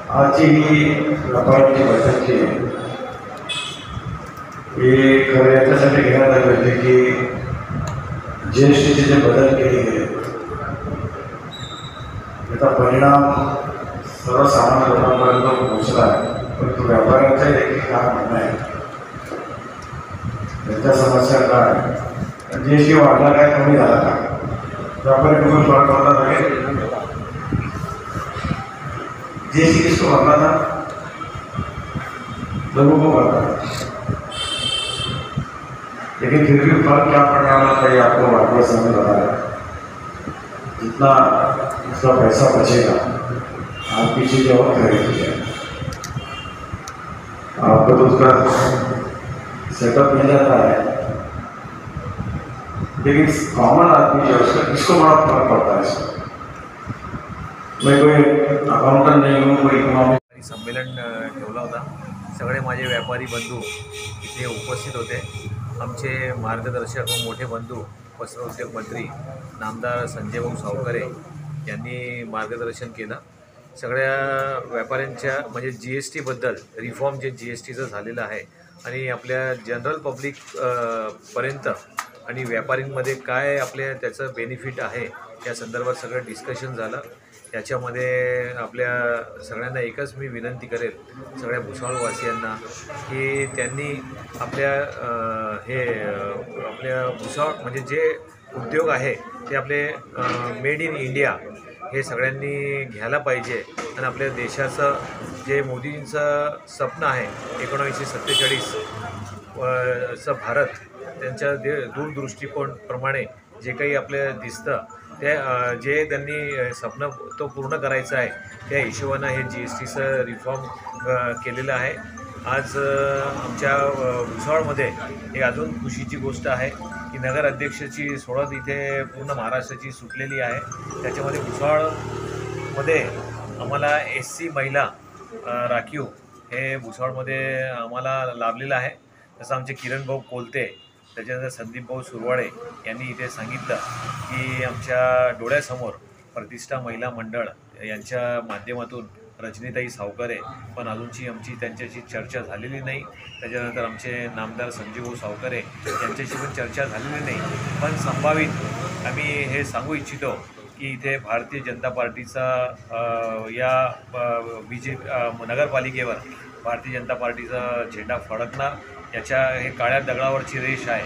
आजची ही व्यापाराची बैठक जी आहे ही खरं याच्यासाठी घेण्यात आली होती की GSTचे जे बदल केले गेले त्याचा परिणाम सर्वसामान्य लोकांपर्यंत पोहोचला आहे, परंतु व्यापाऱ्यांचे देखील काय म्हणणं आहे, त्यांच्या समस्या काय, GST वाढला काय, कमी झाला का, व्यापारी कुठून फरक पडला आहे। GST किसको भरना था, लोगों को भरना था, लेकिन फिर भी फर्क क्या पड़ने वाला था ये आपको वापस समझ बता रहा है। जितना उसका पैसा बचेगा आपकी चीजें और खरीदी है, आपको तो उसका सेटअप मिल जाता है, लेकिन कॉमन आदमी जो है उसका किसको बड़ा फर्क पड़ता है। इसको मैं कोई अकाउंटेंट नहीं हूँ, कोई इकोनॉमिक संमेलन ठेवला होता। सगळे माझे व्यापारी बंधू इथे उपस्थित होते। आमचे मार्गदर्शक व मोठे बंधू वस्त्रोद्योग मंत्री नामदार संजय भाऊ सावकारे यांनी मार्गदर्शन केलं। सगळ्या व्यापाऱ्यांच्या म्हणजे GSTबद्दल रिफॉर्म जे GSTचं झालेलं आहे आणि आपल्या जनरल पब्लिक पर्यंत आणि व्यापारींमध्ये काय आपल्या त्याचं बेनिफिट आहे या संदर्भात सगळं डिस्कशन झालं। याच्यामध्ये आपल्या सगळ्यांना एकच मी विनंती करेन सगळ्या भुसावळवासियांना की त्यांनी आपल्या आपल्या भुसावळ म्हणजे जे उद्योग आहे ते आपले मेड इन इंडिया हे सगळ्यांनी घ्यायला पाहिजे आणि आपल्या देशाचं जे मोदींचं स्वप्न आहे 1947 चं भारत त्यांच्या दूरदृष्टिकोनप्रमाणे जे काही आपल्याला दिसतं त्या जे त्यांनी स्वप्न तो पूर्ण करायचं आहे त्या हिशोबानं हे GSTचं रिफॉर्म केलेलं आहे। आज आमच्या भुसावळमध्ये एक अजून खुशीची गोष्ट आहे की नगर अध्यक्षाची सोडत इथे पूर्ण महाराष्ट्राची सुटलेली आहे। त्याच्यामध्ये भुसावळमध्ये आम्हाला SC महिला राखीव हे भुसावळमध्ये आम्हाला लाभलेलं आहे। तसं आमचे किरण भाऊ कोलते त्याच्यानंतर संदीप भाऊ सुरवाडे यांनी इथे सांगितलं की आमच्या डोळ्यासमोर प्रतिष्ठा महिला मंडळ यांच्या माध्यमातून रजनीताई सावकारे पण अजूनची आमची त्यांच्याशी चर्चा झालेली नाही। त्याच्यानंतर आमचे नामदार संजय भाऊ सावकारे यांच्याशी पण चर्चा झालेली नाही, पण संभावित आम्ही हे सांगू इच्छितो की इथे भारतीय जनता पार्टीचा या नगरपालिकेवर भारतीय जनता पार्टीचा झेंडा फडकणार। याच्या हे काळ्या दगडावरची रेष आहे।